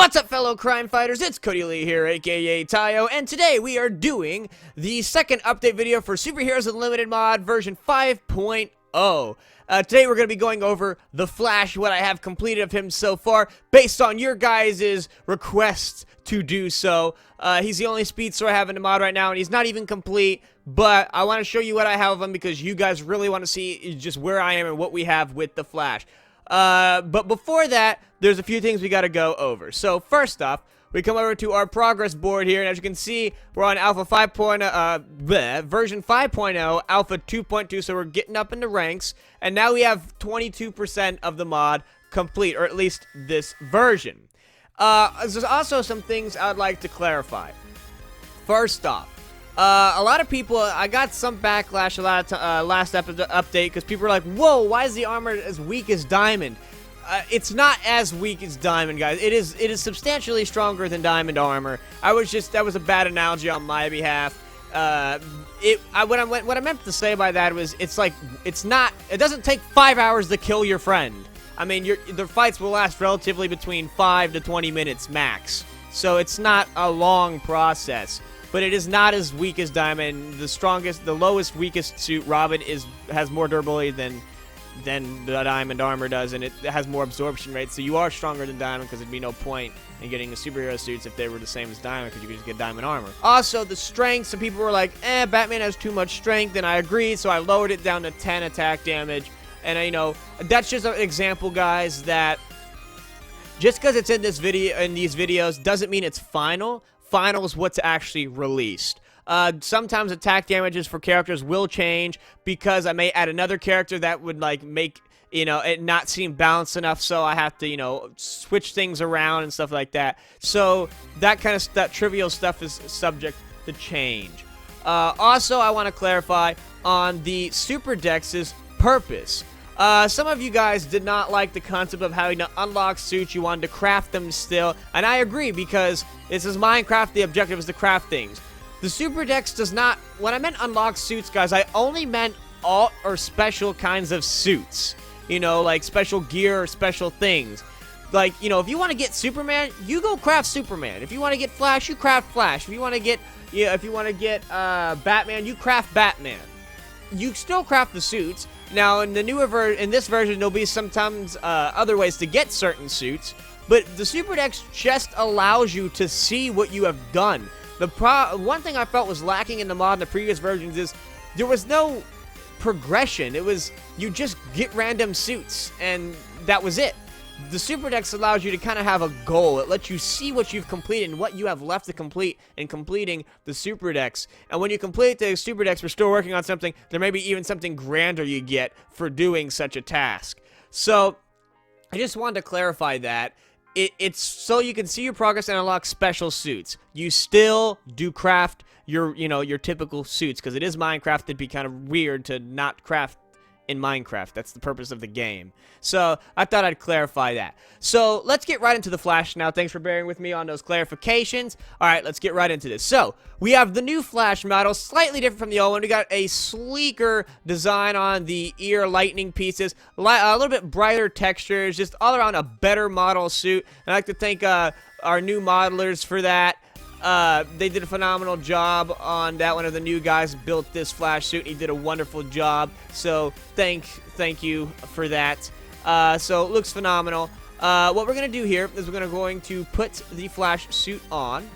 What's up, fellow crime fighters? It's Cody Lee here, aka Tihyo, and today we are doing the second update video for Superheroes Unlimited mod version 5.0. Today we're going to be going over the Flash, what I have completed of him so far, based on your guys' requests to do so. He's the only speedster I have in the mod right now, and he's not even complete, but I want to show you what I have of him because you guys really want to see just where I am and what we have with the Flash. But before that, there's a few things we gotta go over. So first off, we come over to our progress board here, and as you can see, we're on Alpha 5.0, version 5.0, Alpha 2.2, so we're getting up in the ranks, and now we have 22% of the mod complete, or at least this version. There's also some things I'd like to clarify. First off, a lot of people, I got some backlash last update because people were like, whoa, why is the armor as weak as Diamond? It's not as weak as Diamond, guys. It is substantially stronger than Diamond armor. That was a bad analogy on my behalf. What I meant to say by that was, it doesn't take 5 hours to kill your friend. I mean, the fights will last relatively between 5 to 20 minutes max. So it's not a long process. But it is not as weak as Diamond. The lowest, weakest suit, Robin, has more durability than the Diamond armor does, and it has more absorption rate. So you are stronger than Diamond because there'd be no point in getting the superhero suits if they were the same as Diamond because you could just get Diamond armor. Also, the strength. Some people were like, Batman has too much strength, and I agreed, so I lowered it down to 10 attack damage. And that's just an example, guys, that just because it's in these videos doesn't mean it's final. Final is what's actually released. Sometimes attack damages for characters will change because I may add another character that would make it not seem balanced enough, so I have to switch things around and stuff like that. So that kind of trivial stuff is subject to change. Also, I want to clarify on the Super Dex's purpose. Some of you guys did not like the concept of having to unlock suits. You wanted to craft them still, and I agree because this is Minecraft. The objective is to craft things. The Super Dex does not. When I meant unlock suits, guys, I only meant alt or special kinds of suits. Like special gear or special things. Like, if you want to get Superman, you go craft Superman. If you want to get Flash, you craft Flash. If you want to get, Batman, you craft Batman. You still craft the suits. Now, in this version, there'll be sometimes other ways to get certain suits, but the Super Dex just allows you to see what you have done. One thing I felt was lacking in the mod in the previous versions is there was no progression. It was, you just get random suits, and that was it. The Super Dex allows you to kind of have a goal. It lets you see what you've completed and what you have left to complete in completing the Super Dex. And when you complete the Super Dex, we're still working on something. There may be even something grander you get for doing such a task. So, I just wanted to clarify that. It's so you can see your progress and unlock special suits. You still do craft your typical suits, because it is Minecraft. It'd be kind of weird to not craft in Minecraft. That's the purpose of the game. So, I thought I'd clarify that. So, let's get right into the Flash now. Thanks for bearing with me on those clarifications. Alright, let's get right into this. So, we have the new Flash model, slightly different from the old one. We got a sleeker design on the ear lightning pieces, a little bit brighter textures, just all around a better model suit. And I'd like to thank our new modelers for that. They did a phenomenal job on that. One of the new guys built this Flash suit, and he did a wonderful job. So thank you for that. So it looks phenomenal. What we're gonna do here is we're going to put the Flash suit on,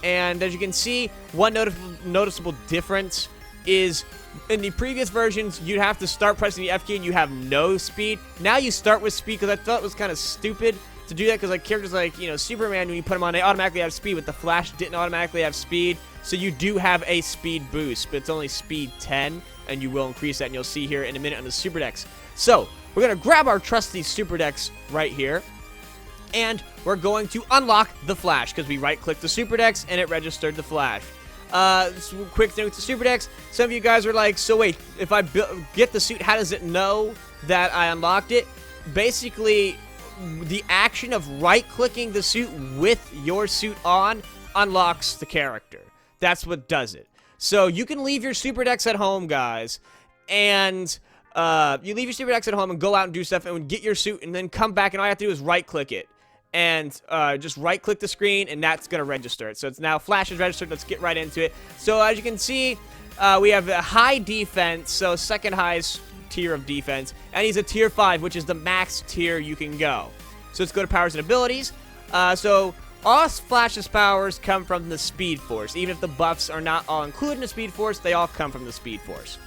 and as you can see, one noticeable difference is in the previous versions you'd have to start pressing the F key and you have no speed. Now you start with speed, because I thought it was kind of stupid to do that, because characters like Superman, when you put them on, they automatically have speed, but the Flash didn't automatically have speed. So you do have a speed boost, but it's only speed 10, and you will increase that, and you'll see here in a minute on the Super Dex. So we're gonna grab our trusty Super Dex right here, and we're going to unlock the Flash, because we right-clicked the Super Dex and it registered the Flash. Quick thing with the Super Dex. Some of you guys are like, so wait, if I get the suit, how does it know that I unlocked it? Basically, the action of right-clicking the suit with your suit on unlocks the character. That's what does it. So you can leave your Super Dex at home, guys, and you leave your Super Dex at home and go out and do stuff and get your suit and then come back, and all you have to do is right-click it. and just right-click the screen, and that's going to register it. So it's now Flash is registered. Let's get right into it. So as you can see, we have a high defense, so second highest tier of defense, and he's a tier 5, which is the max tier you can go. So let's go to powers and abilities. So all Flash's powers come from the Speed Force. Even if the buffs are not all included in the Speed Force, they all come from the Speed Force.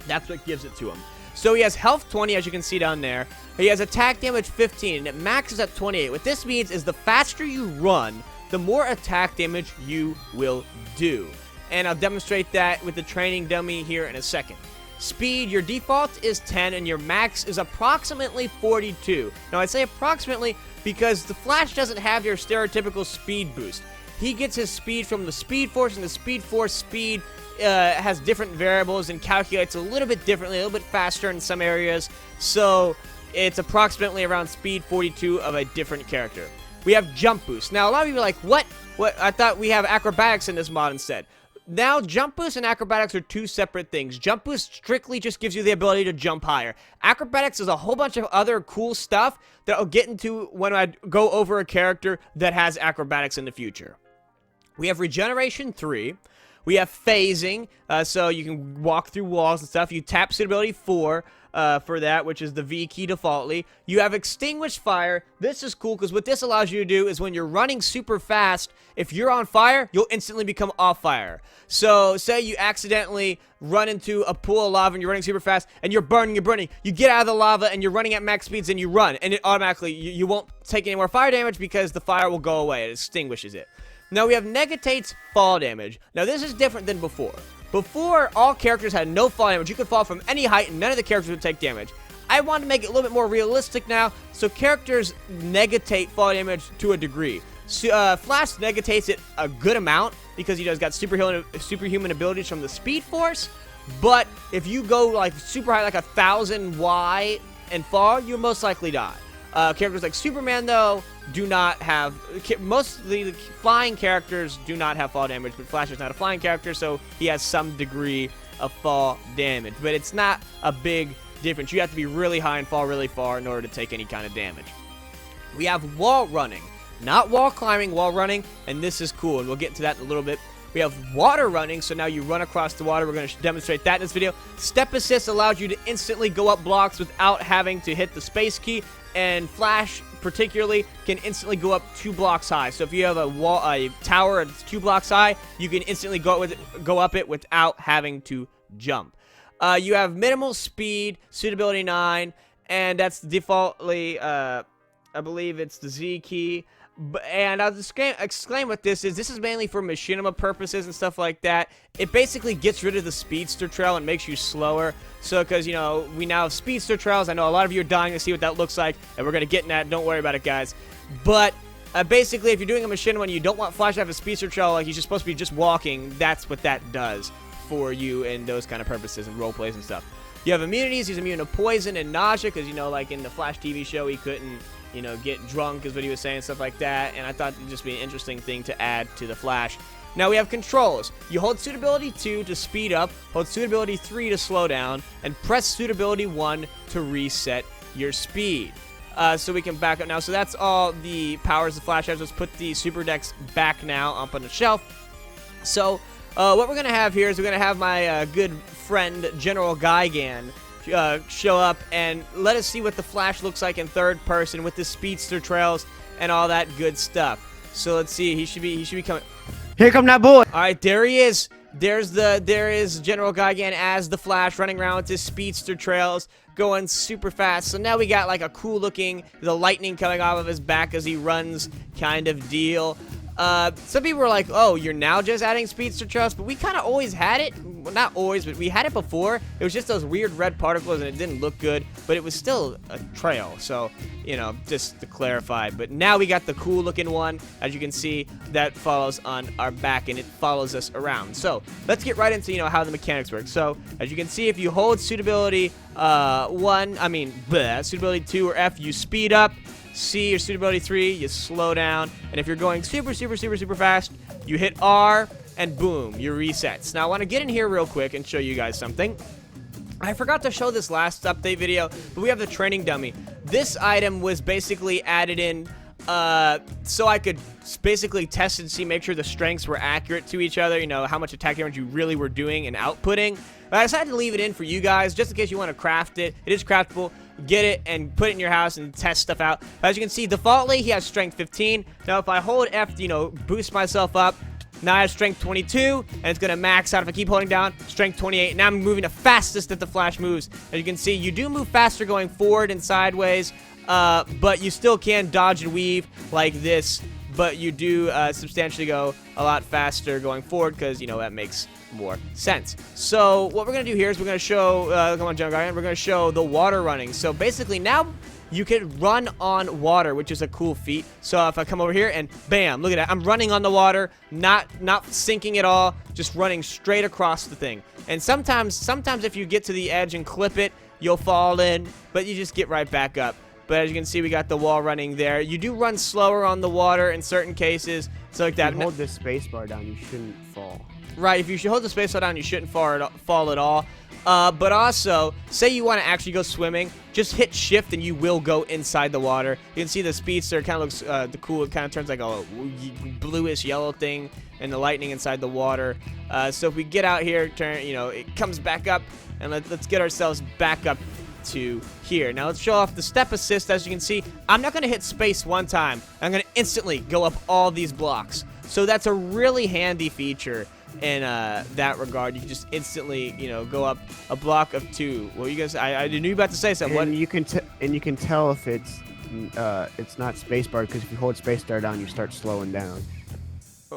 That's what gives it to him. So he has health 20, as you can see down there. He has attack damage 15, and it maxes at 28. What this means is the faster you run, the more attack damage you will do. And I'll demonstrate that with the training dummy here in a second. Speed, your default is 10, and your max is approximately 42. Now, I say approximately because the Flash doesn't have your stereotypical speed boost. He gets his speed from the Speed Force, and the Speed Force speed has different variables and calculates a little bit differently, a little bit faster in some areas. So it's approximately around speed 42 of a different character. We have jump boost. Now, a lot of people are like, what? I thought we have acrobatics in this mod instead. Now, jump boost and acrobatics are two separate things. Jump boost strictly just gives you the ability to jump higher. Acrobatics is a whole bunch of other cool stuff that I'll get into when I go over a character that has acrobatics in the future. We have regeneration 3. We have phasing, so you can walk through walls and stuff. You tap suitability 4 for that, which is the V key defaultly. You have extinguished fire. This is cool because what this allows you to do is when you're running super fast, if you're on fire, you'll instantly become off fire. So say you accidentally run into a pool of lava and you're running super fast and you're burning. You get out of the lava and you're running at max speeds and you run, and it automatically, you won't take any more fire damage because the fire will go away. It extinguishes it. Now we have negates fall damage. Now this is different than before. Before, all characters had no fall damage. You could fall from any height and none of the characters would take damage. I want to make it a little bit more realistic now, so characters negate fall damage to a degree. So, Flash negates it a good amount because he does got superhuman abilities from the Speed Force. But if you go like super high, like 1,000 Y and fall, you'll most likely die. Characters like Superman, though, do not have... Mostly the flying characters do not have fall damage, but Flash is not a flying character, so he has some degree of fall damage. But it's not a big difference. You have to be really high and fall really far in order to take any kind of damage. We have wall running. Not wall climbing, wall running, and this is cool, and we'll get to that in a little bit. We have water running, so now you run across the water. We're going to demonstrate that in this video. Step assist allows you to instantly go up blocks without having to hit the space key, and Flash particularly can instantly go up 2 blocks high. So if you have a tower that's 2 blocks high, you can instantly go up it without having to jump. You have minimal speed, suitability 9, and that's defaultly, I believe it's the Z key. And I'll just explain what this is. This is mainly for machinima purposes and stuff like that. It basically gets rid of the speedster trail and makes you slower. So, because, you know, we now have speedster trails. I know a lot of you are dying to see what that looks like, and we're going to get in that. Don't worry about it, guys. But basically, if you're doing a machinima and you don't want Flash to have a speedster trail, like he's just supposed to be just walking, that's what that does for you in those kind of purposes and role plays and stuff. You have immunities. He's immune to poison and nausea because, you know, like in the Flash TV show, he couldn't, you know, get drunk is what he was saying, stuff like that. And I thought it'd just be an interesting thing to add to the Flash. Now we have controls. You hold suitability 2 to speed up, hold suitability 3 to slow down, and press suitability 1 to reset your speed. So we can back up now. So that's all the powers the Flash has. Let's put the Super Decks back now up on the shelf. So what we're going to have here is we're going to have my good friend GeneralGigan show up and let us see what the Flash looks like in third person with the speedster trails and all that good stuff. So let's see. He should be coming. Here come that boy. All right, there he is. There is GeneralGigan as the Flash running around with his speedster trails going super fast. So now we got like a cool looking, the lightning coming off of his back as he runs kind of deal. Some people were like, oh, you're now just adding speedster trails, but we kind of always had it. Well, not always, but we had it before. It was just those weird red particles, and it didn't look good, but it was still a trail. So, you know, just to clarify. But now we got the cool looking one, as you can see, that follows on our back, and it follows us around. So let's get right into, you know, how the mechanics work. So as you can see, if you hold suitability suitability 2 or F, you speed up. C or suitability 3, you slow down, and if you're going super fast, you hit R, and boom, you resets. Now I want to get in here real quick and show you guys something. I forgot to show this last update video, but we have the training dummy. This item was basically added in so I could basically test and see, make sure the strengths were accurate to each other, you know, how much attack damage you really were doing and outputting. But I decided to leave it in for you guys, just in case you want to craft it. It is craftable. Get it and put it in your house and test stuff out. As you can see, defaultly, he has strength 15. Now, if I hold F, you know, boost myself up, now I have strength 22, and it's going to max out if I keep holding down, strength 28. Now I'm moving the fastest that the Flash moves. As you can see, you do move faster going forward and sideways, but you still can dodge and weave like this, but you do substantially go a lot faster going forward because, you know, that makes more sense. So what we're going to do here is we're going to show, come on, GeneralGigan, we're going to show the water running. So basically now you can run on water, which is a cool feat. So if I come over here and bam, look at that. I'm running on the water, not sinking at all, just running straight across the thing. And sometimes if you get to the edge and clip it, you'll fall in, but you just get right back up. But as you can see, we got the wall running there. You do run slower on the water in certain cases, so like that. If you hold the space bar down, you shouldn't fall. Right, if you should hold the space bar down, you shouldn't fall at all. But also, say you want to actually go swimming, just hit shift and you will go inside the water. You can see the speedster kind of looks the cool. It kind of turns like a bluish yellow thing, and the lightning inside the water. So if we get out here, turn, you know, it comes back up, and let's get ourselves back up to here. Now let's show off the step assist. As you can see, I'm not going to hit space one time. I'm going to instantly go up all these blocks. So that's a really handy feature in that regard. You can just instantly, you know, go up a block of 2. Well, you guys, I knew you were about to say something. And you can tell if it's not spacebar, because if you hold spacebar down, you start slowing down.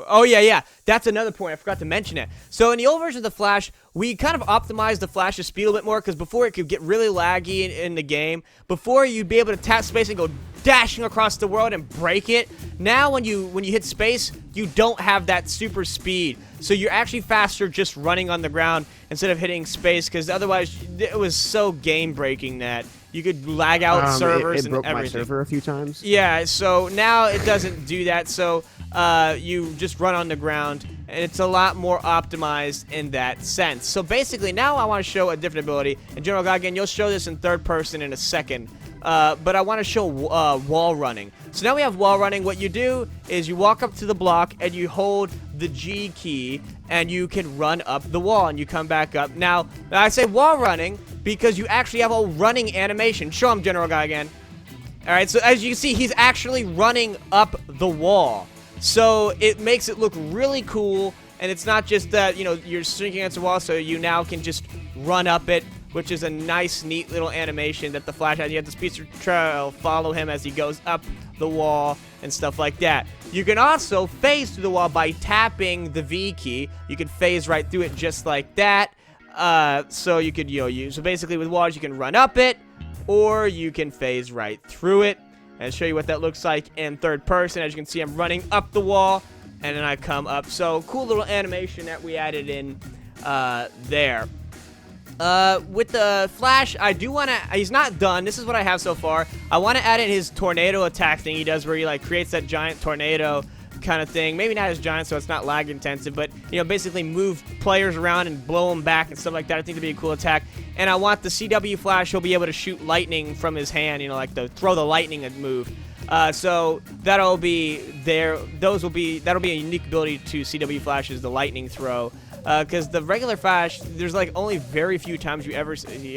Oh, yeah. That's another point. I forgot to mention it. So in the old version of the Flash, we kind of optimized the Flash's speed a little bit more, because before it could get really laggy in the game. Before, you'd be able to tap space and go dashing across the world and break it. Now when you hit space, you don't have that super speed. So you're actually faster just running on the ground instead of hitting space, because otherwise it was so game breaking that you could lag out servers it broke and everything. My server a few times. Yeah, so now it doesn't do that. So you just run on the ground, and it's a lot more optimized in that sense. So basically, now I want to show a different ability. And GeneralGigan, you'll show this in third person in a second. But I want to show wall running. So now we have wall running. What you do is you walk up to the block and you hold the G key, and you can run up the wall, and you come back up. Now I say wall running because you actually have a running animation. Show him, GeneralGigan. Alright, so as you can see, he's actually running up the wall. So it makes it look really cool, and it's not just that, you know, you're shrinking against the wall, so you now can just run up it, which is a nice, neat little animation that the Flash has. You have the speedster trail follow him as he goes up the wall and stuff like that. You can also phase through the wall by tapping the V key. You can phase right through it just like that. So you could, you know, so basically with walls you can run up it, or you can phase right through it. And show you what that looks like in third person. As you can see, I'm running up the wall, and then I come up. So cool little animation that we added in there. With the Flash, I do want to, he's not done. This is what I have so far. I want to add in his tornado attack thing he does, where he like creates that giant tornado kind of thing. Maybe not as giant, so it's not lag intensive, but, you know, basically move players around and blow them back and stuff like that. I think it'd be a cool attack. And I want the CW Flash, he'll be able to shoot lightning from his hand, you know, like the throw the lightning move. So that'll be there. That'll be a unique ability to CW Flash, is the lightning throw. Because the regular Flash, there's like only very few times you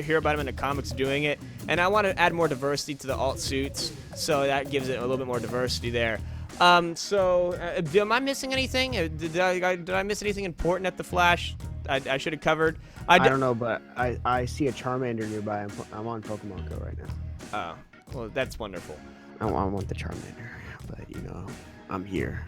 hear about him in the comics doing it, and I want to add more diversity to the alt suits, so that gives it a little bit more diversity there. Am I missing anything? Did I miss anything important at the Flash? I should have covered. I don't know, but I see a Charmander nearby. I'm on Pokemon Go right now. Oh, well, that's wonderful. I want the Charmander, but you know, I'm here.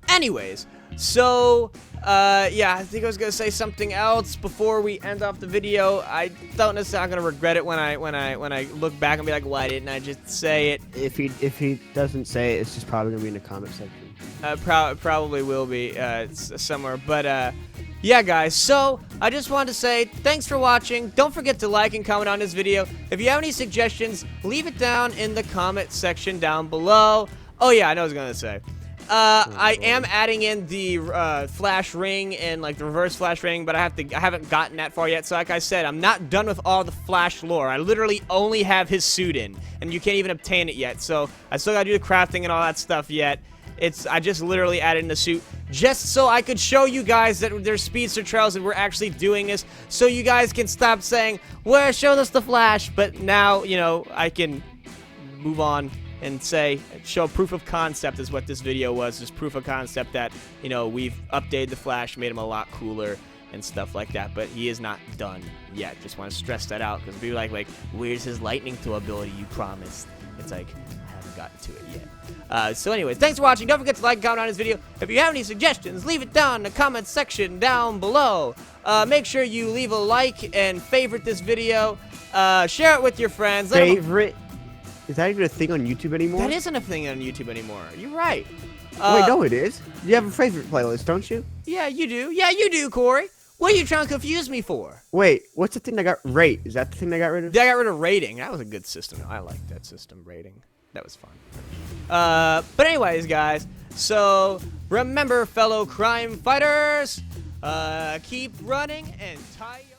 Anyways, so yeah, I think I was gonna say something else before we end off the video. I don't necessarily, I'm gonna regret it when I look back and be like, why didn't I just say it? If he doesn't say it, it's just probably gonna be in the comment section. Probably will be it's somewhere, but yeah, guys, so I just wanted to say thanks for watching. Don't forget to like and comment on this video. If you have any suggestions, leave it down in the comment section down below. Oh yeah, I know what I was gonna say. I am adding in the flash ring and like the reverse flash ring, but I haven't gotten that far yet. So like I said, I'm not done with all the Flash lore. I literally only have his suit in, and you can't even obtain it yet. So I still gotta do the crafting and all that stuff yet. I just literally added in the suit just so I could show you guys that there's speedster trails and we're actually doing this, so you guys can stop saying, "Well, show us the Flash." But now, you know, I can move on and show proof of concept is what this video was. Just proof of concept that, you know, we've updated the Flash, made him a lot cooler and stuff like that. But he is not done yet. Just want to stress that out, because people like, where's his lightning throw ability you promised? It's like, I haven't gotten to it yet. So anyways, thanks for watching. Don't forget to like and comment on this video. If you have any suggestions, leave it down in the comment section down below. Make sure you leave a like and favorite this video. Share it with your friends. Favorite? Is that even a thing on YouTube anymore? That isn't a thing on YouTube anymore. You're right. Wait, no, it is. You have a favorite playlist, don't you? Yeah, you do. Yeah, you do, Corey. What are you trying to confuse me for? Wait, what's the thing that got rate? Is that the thing they got rid of? They got rid of rating. That was a good system. I liked that system, rating. That was fun. But anyways, guys, so remember, fellow crime fighters, keep running and tie your...